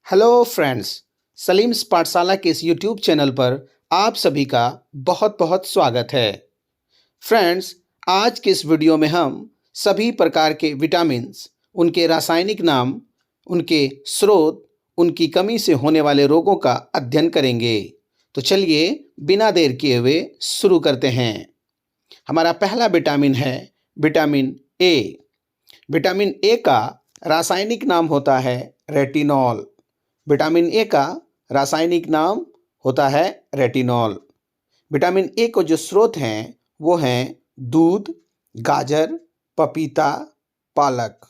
Hello friends, Salim's पाठशाला के इस यूट्यूब चैनल पर आप सभी का बहुत बहुत स्वागत है। फ्रेंड्स, आज के इस वीडियो में हम सभी प्रकार के विटामिन्स, उनके रासायनिक नाम, उनके स्रोत, उनकी कमी से होने वाले रोगों का अध्ययन करेंगे। तो चलिए बिना देर किए हुए शुरू करते हैं। हमारा पहला विटामिन है विटामिन ए। विटामिन ए का रासायनिक नाम होता है रेटिनॉल। विटामिन ए का रासायनिक नाम होता है रेटिनॉल। विटामिन ए को जो स्रोत हैं वो हैं दूध, गाजर, पपीता, पालक।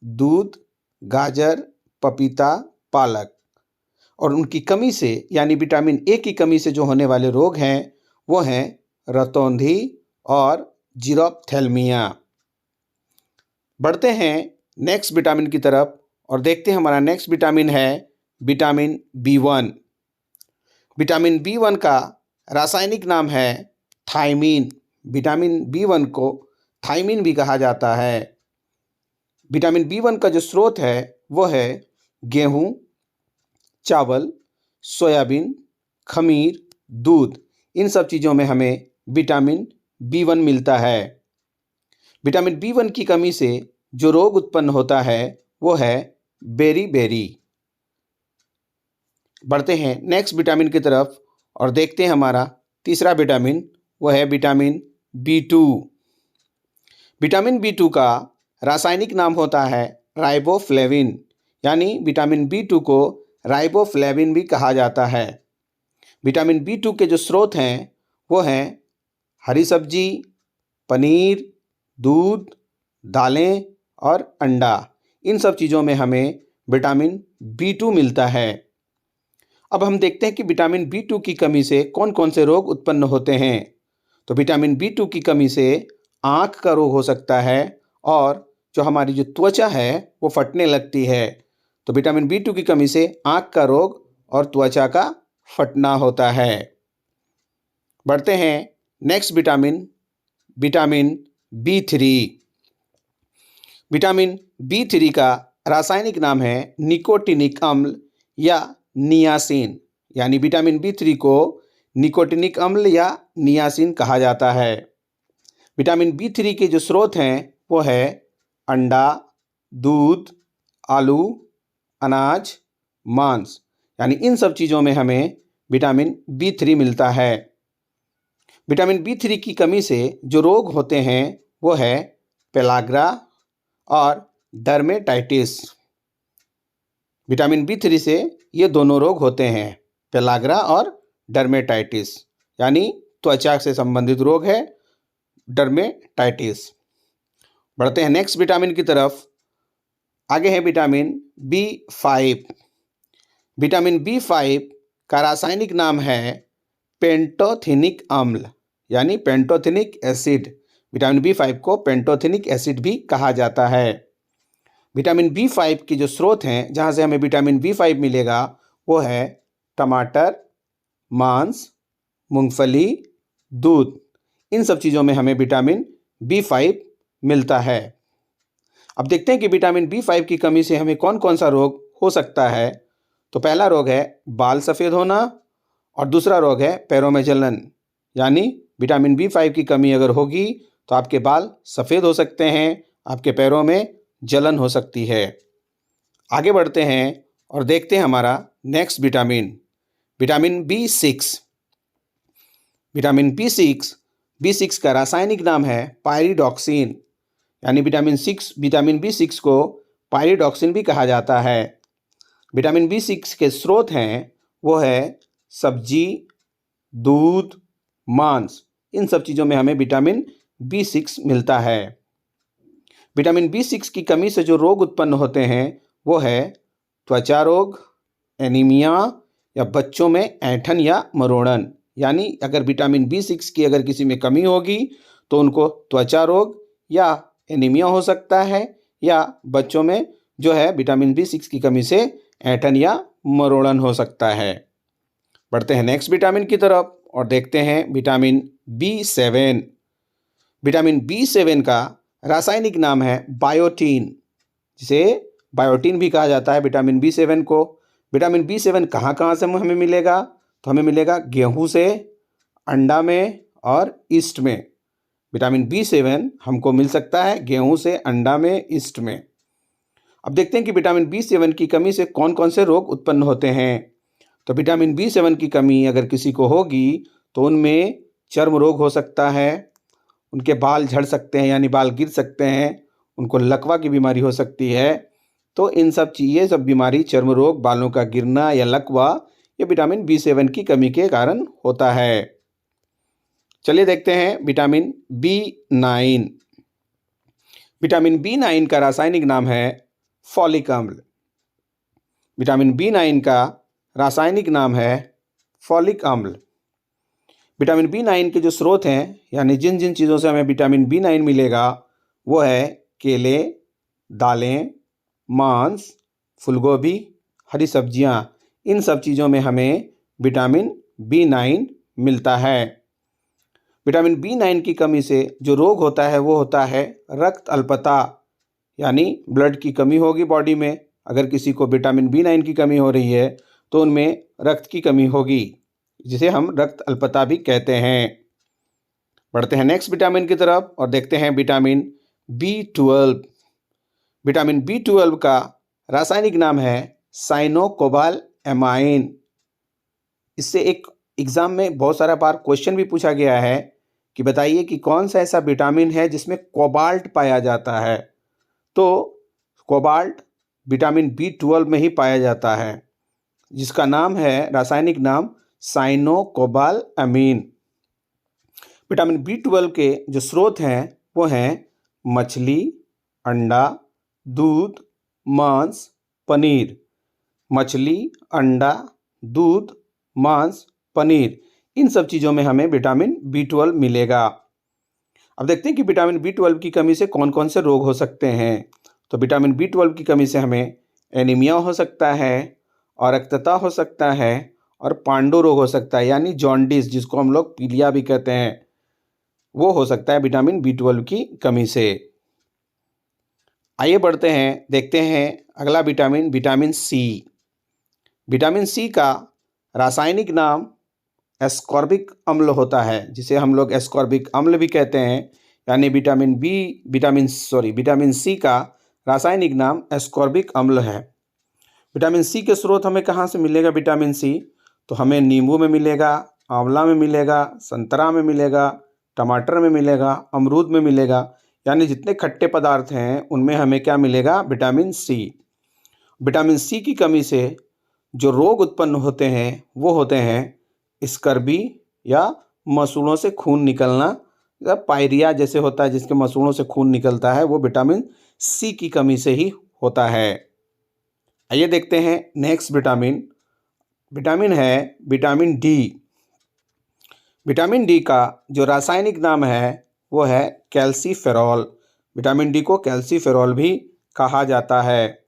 दूध, गाजर, पपीता, पालक। और उनकी कमी से यानी विटामिन ए की कमी से जो होने वाले रोग हैं वो हैं रतौंधी और जीरोप्थेल्मिया। बढ़ते हैं नेक्स्ट विटामिन की तरफ और देखते हैं हमारा नेक्स्ट विटामिन है विटामिन बी1। विटामिन बी1 का रासायनिक नाम है थायमीन। विटामिन बी1 को थायमीन भी कहा जाता है। विटामिन बी1 का जो स्रोत है वो है गेहूं, चावल, सोयाबीन, खमीर, दूध। इन सब चीज़ों में हमें विटामिन बी1 मिलता है। विटामिन बी1 की कमी से जो रोग उत्पन्न होता है वो है बेरी। बढ़ते हैं नेक्स्ट विटामिन की तरफ और देखते हैं हमारा तीसरा विटामिन वो है विटामिन बी2। विटामिन बी2 का रासायनिक नाम होता है राइबोफ्लेविन, यानी विटामिन बी2 को राइबोफ्लेविन भी कहा जाता है। विटामिन बी2 के जो स्रोत हैं वो हैं हरी सब्जी, पनीर, दूध, दालें और अंडा। इन सब चीज़ों में हमें विटामिन बी2 मिलता है। अब हम देखते हैं कि विटामिन बी2 की कमी से कौन कौन से रोग उत्पन्न होते हैं। तो विटामिन बी2 की कमी से आँख का रोग हो सकता है और जो हमारी जो त्वचा है वो फटने लगती है। तो विटामिन बी2 की कमी से आँख का रोग और त्वचा का फटना होता है। बढ़ते हैं next vitamin vitamin B3. Vitamin B3 का रासायनिक नाम है निकोटिनिक अम्ल या नियासिन, यानी विटामिन बी3 को निकोटिनिक अम्ल या नियासिन कहा जाता है। विटामिन बी3 के जो स्रोत हैं वो है अंडा, दूध, आलू, अनाज, मांस, यानी इन सब चीज़ों में हमें विटामिन बी3 मिलता है। विटामिन बी3 की कमी से जो रोग होते हैं वो है पेलाग्रा और डर्मेटाइटिस। विटामिन बी3 से ये दोनों रोग होते हैं, पेलाग्रा और डर्मेटाइटिस, यानी त्वचा से संबंधित रोग है डर्मेटाइटिस। बढ़ते हैं नेक्स्ट विटामिन की तरफ। आगे है विटामिन बी5। विटामिन बी5 का रासायनिक नाम है पेंटोथेनिक अम्ल, यानी पेंटोथेनिक एसिड। विटामिन बी5 को पेंटोथेनिक एसिड भी कहा जाता है। विटामिन बी5 के जो स्रोत हैं जहाँ से हमें विटामिन बी5 मिलेगा वो है टमाटर, मांस, मूंगफली, दूध। इन सब चीज़ों में हमें विटामिन बी5 मिलता है। अब देखते हैं कि विटामिन बी5 की कमी से हमें कौन कौन सा रोग हो सकता है। तो पहला रोग है बाल सफ़ेद होना और दूसरा रोग है पैरों में जलन, यानी विटामिन बी5 की कमी अगर होगी तो आपके बाल सफ़ेद हो सकते हैं, आपके पैरों में जलन हो सकती है। आगे बढ़ते हैं और देखते हैं हमारा next vitamin vitamin B6. Vitamin B6 का रासायनिक नाम है पायरिडॉक्सिन, यानी विटामिन बी6 को पायरिडॉक्सिन भी कहा जाता है। विटामिन बी6 के स्रोत हैं वो है सब्जी, दूध, मांस। इन सब चीज़ों में हमें विटामिन बी6 मिलता है। विटामिन बी6 की कमी से जो रोग उत्पन्न होते हैं वो है त्वचा रोग, एनीमिया या बच्चों में ऐंठन या मरोड़न, यानी अगर विटामिन बी6 की अगर किसी में कमी होगी तो उनको त्वचा रोग या एनीमिया हो सकता है या बच्चों में जो है विटामिन बी6 की कमी से ऐंठन या मरोड़न हो सकता है। बढ़ते हैं नेक्स्ट विटामिन की तरफ और देखते हैं विटामिन बी7। विटामिन बी7 का रासायनिक नाम है बायोटीन, जिसे बायोटीन भी कहा जाता है विटामिन बी7 को। विटामिन B7 कहाँ कहाँ से हमें मिलेगा? तो हमें मिलेगा गेहूँ से, अंडा में और ईस्ट में। विटामिन B7 हमको मिल सकता है गेहूँ से, अंडा में, ईस्ट में। अब देखते हैं कि विटामिन B7 की कमी से कौन कौन से रोग उत्पन्न होते हैं। तो विटामिन B7 की कमी अगर किसी को होगी तो उनमें चर्म रोग हो सकता है, उनके बाल झड़ सकते हैं यानी बाल गिर सकते हैं, उनको लकवा की बीमारी हो सकती है। तो ये सब बीमारी, चर्म रोग, बालों का गिरना या लकवा, ये विटामिन B7 की कमी के कारण होता है। चलिए देखते हैं विटामिन B9। विटामिन B9 का रासायनिक नाम है फॉलिक अम्ल। विटामिन B9 का रासायनिक नाम है फॉलिक अम्ल। विटामिन B9 के जो स्रोत हैं, यानी जिन जिन चीज़ों से हमें विटामिन B9 मिलेगा, वो है केले, दालें, मांस, फूलगोभी, हरी सब्जियां। इन सब चीज़ों में हमें विटामिन B9 मिलता है। विटामिन B9 की कमी से जो रोग होता है वो होता है रक्त अल्पता, यानी ब्लड की कमी होगी बॉडी में। अगर किसी को विटामिन B9 की कमी हो रही है तो उनमें रक्त की कमी होगी, जिसे हम रक्त अल्पता भी कहते हैं। बढ़ते हैं नेक्स्ट विटामिन की तरफ और देखते हैं विटामिन B12। विटामिन B12 का रासायनिक नाम है साइनोकोबालामाइन। इससे एक एग्जाम में बहुत सारा बार क्वेश्चन भी पूछा गया है कि बताइए कि कौन सा ऐसा विटामिन है जिसमें कोबाल्ट पाया जाता है। तो कोबाल्ट विटामिन B12 में ही पाया जाता है, जिसका नाम है, रासायनिक नाम साइनोकोबालामाइन। विटामिन B12 के जो स्रोत हैं वो हैं मछली, अंडा, दूध, मांस, पनीर। मछली, अंडा, दूध, मांस, पनीर, इन सब चीज़ों में हमें विटामिन B12 मिलेगा। अब देखते हैं कि विटामिन B12 की कमी से कौन कौन से रोग हो सकते हैं। तो विटामिन B12 की कमी से हमें एनीमिया हो सकता है, अरक्तता हो सकता है और पांडु रोग हो सकता है, यानी जॉन्डिस, जिसको हम लोग पीलिया भी कहते हैं, वो हो सकता है विटामिन B12 की कमी से। आइए बढ़ते हैं, देखते हैं अगला vitamin, vitamin C। Vitamin C का रासायनिक नाम एस्कॉर्बिक अम्ल होता है, जिसे हम लोग एस्कॉर्बिक अम्ल भी कहते हैं, यानी विटामिन C का रासायनिक नाम एस्कॉर्बिक अम्ल है। विटामिन C के स्रोत हमें कहाँ से मिलेगा? विटामिन C तो हमें नींबू में मिलेगा, आंवला में मिलेगा, संतरा में मिलेगा, टमाटर में मिलेगा, अमरूद में मिलेगा, यानी जितने खट्टे पदार्थ हैं उनमें हमें क्या मिलेगा? Vitamin C। विटामिन C की कमी से जो रोग उत्पन्न होते हैं वो होते हैं स्कर्वी या मसूड़ों से खून निकलना, या पायरिया जैसे होता है जिसके मसूड़ों से खून निकलता है, वो विटामिन C की कमी से ही होता है। आइए देखते हैं नेक्स्ट विटामिन है विटामिन D। विटामिन D का जो रासायनिक नाम है वो है कैल्सीफेरॉल। विटामिन D को कैल्सीफेरॉल भी कहा जाता है।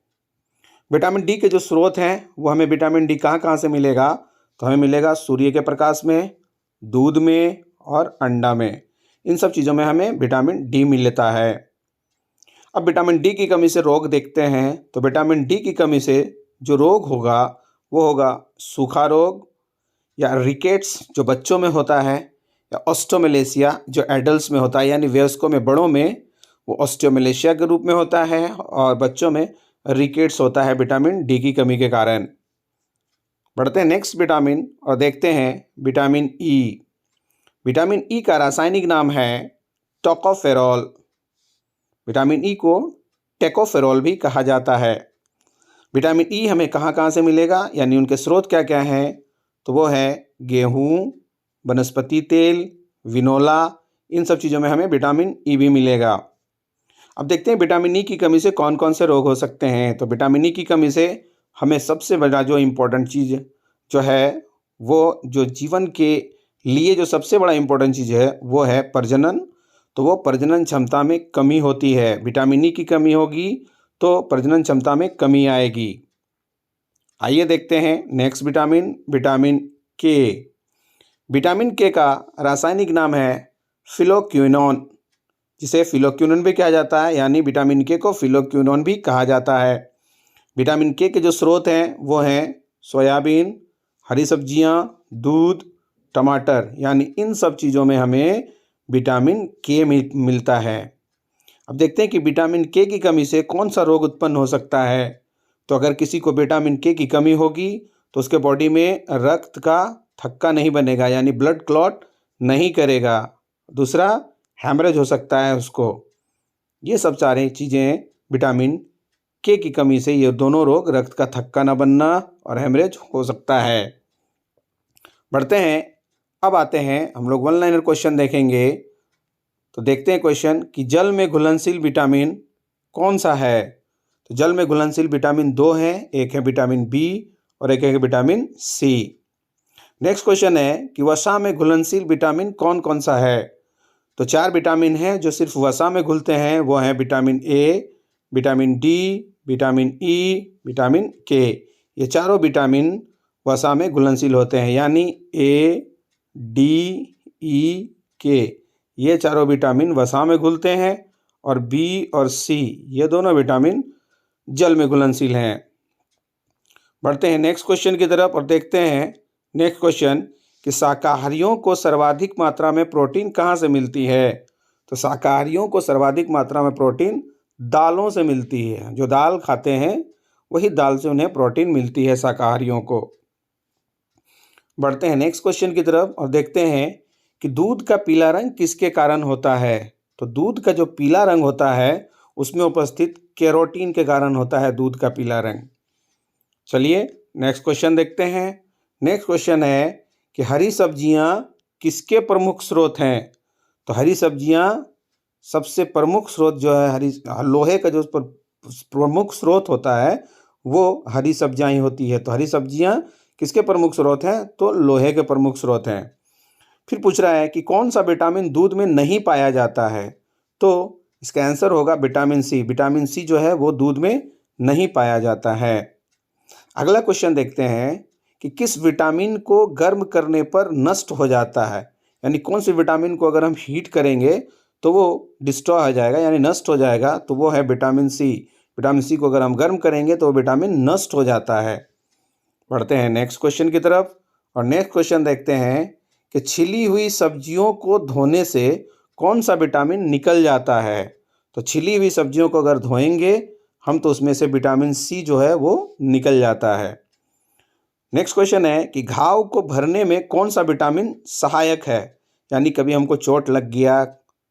विटामिन D के जो स्रोत हैं वो हमें विटामिन D कहाँ कहाँ से मिलेगा? तो हमें मिलेगा सूर्य के प्रकाश में, दूध में और अंडा में। इन सब चीज़ों में हमें विटामिन D मिलता है। अब विटामिन D की कमी से रोग देखते हैं। तो विटामिन D की कमी से जो रोग होगा वो होगा सूखा रोग, या रिकेट्स जो बच्चों में होता है, या ऑस्टियोमेलेशिया जो एडल्ट्स में होता है, यानी वयस्कों में, बड़ों में वो ऑस्टियोमेलेशिया के रूप में होता है, और बच्चों में रिकेट्स होता है विटामिन D की कमी के कारण। बढ़ते हैं नेक्स्ट विटामिन और देखते हैं विटामिन E। विटामिन E का रासायनिक नाम है टोकोफेरॉल। विटामिन E को टेकोफेरॉल भी कहा जाता है। विटामिन E हमें कहाँ कहाँ से मिलेगा, यानी उनके स्रोत क्या क्या हैं? तो वो है गेहूँ, वनस्पति तेल, विनोला, इन सब चीज़ों में हमें विटामिन E भी मिलेगा। अब देखते हैं विटामिन E की कमी से कौन कौन से रोग हो सकते हैं। तो विटामिन E की कमी से हमें सबसे बड़ा जो इम्पोर्टेंट चीज़ जो है, वो जो जीवन के लिए जो सबसे बड़ा इम्पोर्टेंट चीज़ है वो है प्रजनन। तो वो प्रजनन क्षमता में कमी होती है। विटामिन E की कमी होगी तो प्रजनन क्षमता में कमी आएगी। आइए देखते हैं next vitamin K। Vitamin K का रासायनिक नाम है फिलोक्विनोन, जिसे फिलोक्विनोन भी कहा जाता है, यानी विटामिन K को फिलोक्विनोन भी कहा जाता है। विटामिन K के जो स्रोत हैं वो हैं सोयाबीन, हरी सब्जियां, दूध, टमाटर, यानी इन सब चीज़ों में हमें विटामिन के मिलता है। अब देखते हैं कि विटामिन के की कमी से कौन सा रोग उत्पन्न हो सकता है। तो अगर किसी को विटामिन के की कमी होगी तो उसके बॉडी में रक्त का थक्का नहीं बनेगा, यानी ब्लड क्लॉट नहीं करेगा। दूसरा, हैमरेज हो सकता है उसको। ये सब सारी चीज़ें विटामिन के की कमी से, ये दोनों रोग, रक्त का थक्का न बनना और हैमरेज हो सकता है। बढ़ते हैं, अब आते हैं हम लोग वन लाइनर क्वेश्चन देखेंगे। तो देखते हैं क्वेश्चन कि जल में घुलनशील विटामिन कौन सा है। तो जल में घुलनशील विटामिन 2 हैं, एक है विटामिन बी और एक है विटामिन सी। नेक्स्ट क्वेश्चन है कि वसा में घुलनशील विटामिन कौन कौन सा है। तो 4 विटामिन हैं जो सिर्फ वसा में घुलते हैं, वो हैं vitamin A, vitamin D, vitamin E, vitamin के। ये चारों विटामिन वसा में घुलनशील होते हैं, यानी ए, डी, ई, के, ये चारों विटामिन वसा में घुलते हैं और बी और सी, ये दोनों विटामिन जल में घुलनशील हैं। बढ़ते हैं नेक्स्ट क्वेश्चन की तरफ और देखते हैं नेक्स्ट क्वेश्चन कि शाकाहारियों को सर्वाधिक मात्रा में प्रोटीन कहाँ से मिलती है। तो शाकाहारियों को सर्वाधिक मात्रा में प्रोटीन दालों से मिलती है। जो दाल खाते हैं वही दाल से उन्हें प्रोटीन मिलती है शाकाहारियों को। बढ़ते हैं नेक्स्ट क्वेश्चन की तरफ और देखते हैं कि दूध का पीला रंग किसके कारण होता है। तो दूध का जो पीला रंग होता है उसमें उपस्थित कैरोटीन के कारण होता है दूध का पीला रंग। चलिए नेक्स्ट क्वेश्चन देखते हैं। नेक्स्ट क्वेश्चन है कि हरी सब्जियां किसके प्रमुख स्रोत हैं। तो हरी सब्जियां सबसे प्रमुख स्रोत जो है, लोहे का जो प्रमुख स्रोत होता है वो हरी सब्जियां ही होती है। तो हरी सब्जियां किसके प्रमुख स्रोत हैं, तो लोहे के प्रमुख स्रोत हैं। फिर पूछ रहा है कि कौन सा विटामिन दूध में नहीं पाया जाता है। तो इसका आंसर होगा विटामिन सी। विटामिन सी जो है वो दूध में नहीं पाया जाता है। अगला क्वेश्चन देखते हैं कि किस विटामिन को गर्म करने पर नष्ट हो जाता है, यानी कौन सी विटामिन को अगर हम हीट करेंगे तो वो डिस्ट्रॉय हो जाएगा, यानी नष्ट हो जाएगा। तो वो है विटामिन सी। विटामिन सी को अगर हम गर्म करेंगे तो विटामिन नष्ट हो जाता है। बढ़ते हैं नेक्स्ट क्वेश्चन की तरफ और नेक्स्ट क्वेश्चन देखते हैं कि छिली हुई सब्जियों को धोने से कौन सा विटामिन निकल जाता है। तो छिली हुई सब्जियों को अगर धोएंगे हम तो उसमें से विटामिन सी जो है वो निकल जाता है। नेक्स्ट क्वेश्चन है कि घाव को भरने में कौन सा विटामिन सहायक है, यानी कभी हमको चोट लग गया,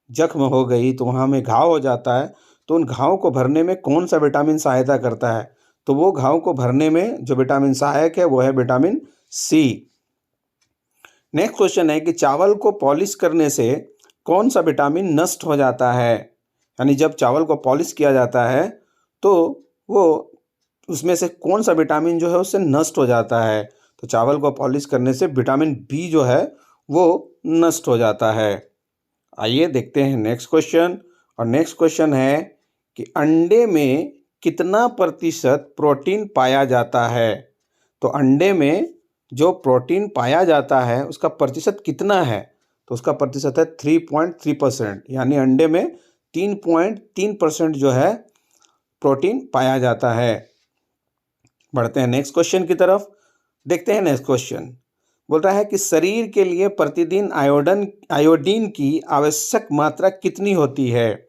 जख्म हो गई तो वहाँ में घाव हो जाता है, तो उन घाव को भरने में कौन सा विटामिन सहायता करता है। तो वो घाव को भरने में जो विटामिन सहायक है वो है विटामिन सी। नेक्स्ट क्वेश्चन है कि चावल को पॉलिश करने से कौन सा विटामिन नष्ट हो जाता है, यानी जब चावल को पॉलिश किया जाता है तो वो उसमें से कौन सा विटामिन जो है उससे नष्ट हो जाता है। तो चावल को पॉलिश करने से विटामिन बी जो है वो नष्ट हो जाता है। आइए देखते हैं नेक्स्ट क्वेश्चन और नेक्स्ट क्वेश्चन है कि अंडे में कितना प्रतिशत प्रोटीन पाया जाता है। तो अंडे में जो प्रोटीन पाया जाता है उसका प्रतिशत कितना है। तो उसका प्रतिशत है 3.3%, यानी अंडे में 3.3% जो है प्रोटीन पाया जाता है। बढ़ते हैं नेक्स्ट क्वेश्चन की तरफ, देखते हैं नेक्स्ट क्वेश्चन। बोल रहा है कि शरीर के लिए प्रतिदिन आयोडीन की आवश्यक मात्रा कितनी होती है।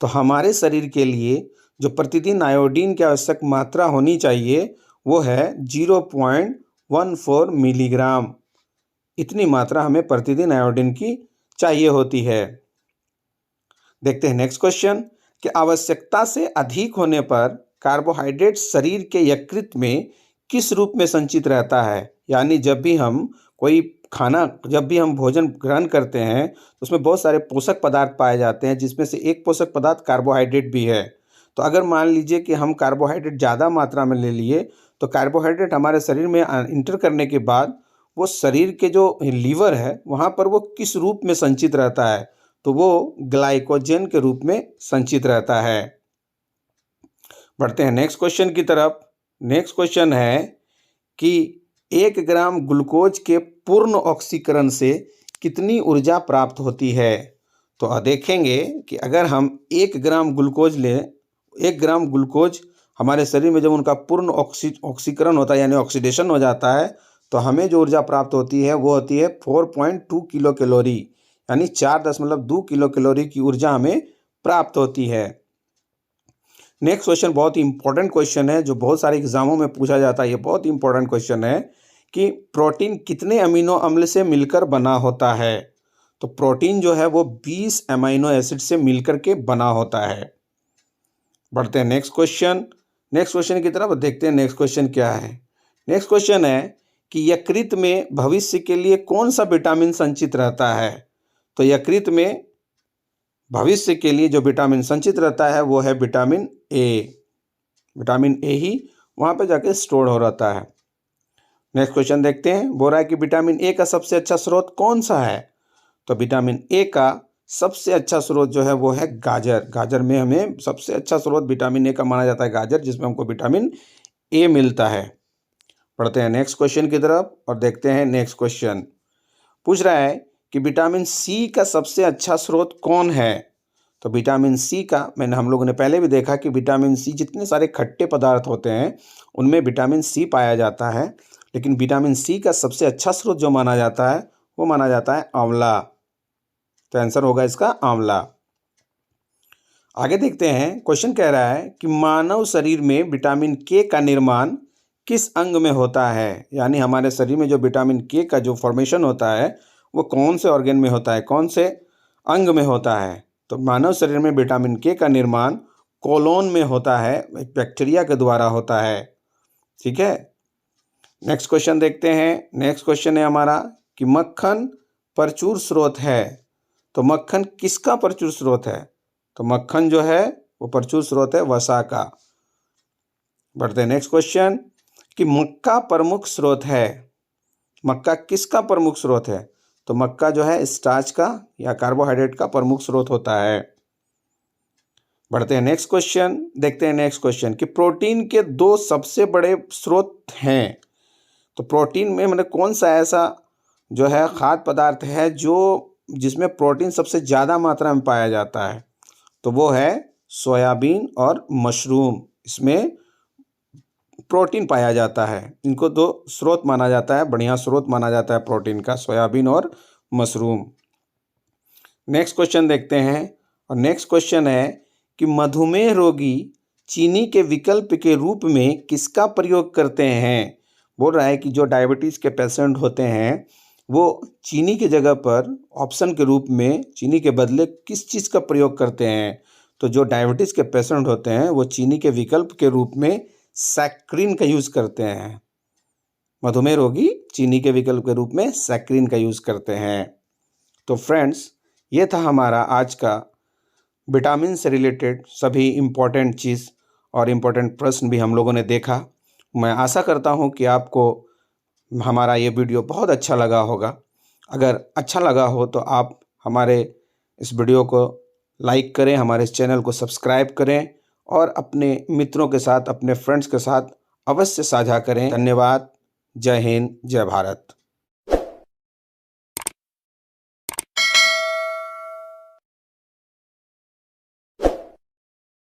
तो हमारे शरीर के लिए जो प्रतिदिन आयोडीन की आवश्यक मात्रा होनी चाहिए वो है 0.14 मिलीग्राम। इतनी मात्रा हमें प्रतिदिन आयोडीन की चाहिए होती है। देखते हैं नेक्स्ट क्वेश्चन कि आवश्यकता से अधिक होने पर कार्बोहाइड्रेट शरीर के यकृत में किस रूप में संचित रहता है, यानी जब भी हम भोजन ग्रहण करते हैं तो उसमें बहुत सारे पोषक पदार्थ पाए जाते हैं, जिसमें से एक पोषक पदार्थ कार्बोहाइड्रेट भी है। तो अगर मान लीजिए कि हम कार्बोहाइड्रेट ज़्यादा मात्रा में ले लिए तो कार्बोहाइड्रेट हमारे शरीर में इंटर करने के बाद वो शरीर के जो लीवर है वहाँ पर वो किस रूप में संचित रहता है, तो वो ग्लाइकोजन के रूप में संचित रहता है। बढ़ते हैं नेक्स्ट क्वेश्चन की तरफ। नेक्स्ट क्वेश्चन है कि 1 ग्राम ग्लूकोज के पूर्ण ऑक्सीकरण से कितनी ऊर्जा प्राप्त होती है। तो देखेंगे कि अगर हम 1 ग्राम ग्लूकोज लें, 1 ग्राम ग्लूकोज हमारे शरीर में जब उनका पूर्ण ऑक्सीकरण होता है यानी ऑक्सीडेशन हो जाता है तो हमें जो ऊर्जा प्राप्त होती है वो होती है 4.2 किलो कैलोरी, यानी 4.2 किलो कैलोरी की ऊर्जा हमें प्राप्त होती है। नेक्स्ट क्वेश्चन बहुत ही इंपॉर्टेंट क्वेश्चन है जो बहुत सारे एग्जामों में पूछा जाता है। ये बहुत ही इंपॉर्टेंट क्वेश्चन है कि प्रोटीन कितने अमीनो अम्ल से मिलकर बना होता है। तो प्रोटीन जो है वो 20 अमीनो एसिड से मिलकर के बना होता है। बढ़ते हैं नेक्स्ट क्वेश्चन की तरफ, देखते हैं नेक्स्ट क्वेश्चन क्या है। नेक्स्ट क्वेश्चन है कि यकृत में भविष्य के लिए कौन सा विटामिन संचित रहता है। तो यकृत में भविष्य के लिए जो विटामिन संचित रहता है वो है विटामिन ए। विटामिन ए ही वहाँ पे जाके स्टोर हो रहता है। नेक्स्ट क्वेश्चन देखते हैं, बोल रहा है कि विटामिन ए का सबसे अच्छा स्रोत कौन सा है। तो विटामिन ए का सबसे अच्छा स्रोत जो है वो है गाजर। गाजर में हमें सबसे अच्छा स्रोत विटामिन ए का माना जाता है गाजर, जिसमें हमको विटामिन ए मिलता है। पढ़ते हैं नेक्स्ट क्वेश्चन की तरफ और देखते हैं नेक्स्ट क्वेश्चन पूछ रहा है कि विटामिन सी का सबसे अच्छा स्रोत कौन है। तो विटामिन सी का हम लोगों ने पहले भी देखा कि विटामिन सी जितने सारे खट्टे पदार्थ होते हैं उनमें विटामिन सी पाया जाता है, लेकिन विटामिन सी का सबसे अच्छा स्रोत जो माना जाता है वो माना जाता है आंवला। तो आंसर होगा इसका आंवला। आगे देखते हैं, क्वेश्चन कह रहा है कि मानव शरीर में विटामिन के का निर्माण किस अंग में होता है। यानी हमारे शरीर में जो विटामिन के का जो फॉर्मेशन होता है वो कौन से ऑर्गन में होता है, कौन से अंग में होता है। तो मानव शरीर में विटामिन के का निर्माण कोलोन में होता है, एक बैक्टीरिया के द्वारा होता है। ठीक है, नेक्स्ट क्वेश्चन देखते हैं। नेक्स्ट क्वेश्चन है हमारा कि मक्खन प्रचुर स्रोत है। तो मक्खन किसका प्रचुर स्रोत है। तो मक्खन जो है वो प्रचुर स्रोत है वसा का। बढ़ते हैं नेक्स्ट क्वेश्चन कि मक्का प्रमुख स्रोत है। मक्का किसका प्रमुख स्रोत है। तो मक्का जो है स्टार्च का या कार्बोहाइड्रेट का प्रमुख स्रोत होता है। बढ़ते हैं नेक्स्ट क्वेश्चन, देखते हैं नेक्स्ट क्वेश्चन कि प्रोटीन के दो सबसे बड़े स्रोत हैं। तो प्रोटीन में कौन सा ऐसा जो है खाद्य पदार्थ है जो जिसमें प्रोटीन सबसे ज़्यादा मात्रा में पाया जाता है। तो वो है सोयाबीन और मशरूम, इसमें प्रोटीन पाया जाता है। इनको दो स्रोत माना जाता है, बढ़िया स्रोत माना जाता है प्रोटीन का, सोयाबीन और मशरूम। नेक्स्ट क्वेश्चन देखते हैं और नेक्स्ट क्वेश्चन है कि मधुमेह रोगी चीनी के विकल्प के रूप में किसका प्रयोग करते हैं। बोल रहा है कि जो डायबिटीज़ के पेशेंट होते हैं वो चीनी की जगह पर ऑप्शन के रूप में चीनी के बदले किस चीज़ का प्रयोग करते हैं। तो जो डायबिटीज़ के पेशेंट होते हैं वो चीनी के विकल्प के रूप में सैक्रिन का यूज़ करते हैं। मधुमेह रोगी चीनी के विकल्प के रूप में सैक्रिन का यूज़ करते हैं। तो फ्रेंड्स, ये था हमारा आज का विटामिन से रिलेटेड सभी इम्पोर्टेंट चीज़ और इम्पोर्टेंट प्रश्न भी हम लोगों ने देखा। मैं आशा करता हूँ कि आपको हमारा ये वीडियो बहुत अच्छा लगा होगा। अगर अच्छा लगा हो तो आप हमारे इस वीडियो को लाइक करें, हमारे इस चैनल को सब्सक्राइब करें और अपने मित्रों के साथ, अपने फ्रेंड्स के साथ अवश्य साझा करें। धन्यवाद। जय हिंद, जय भारत।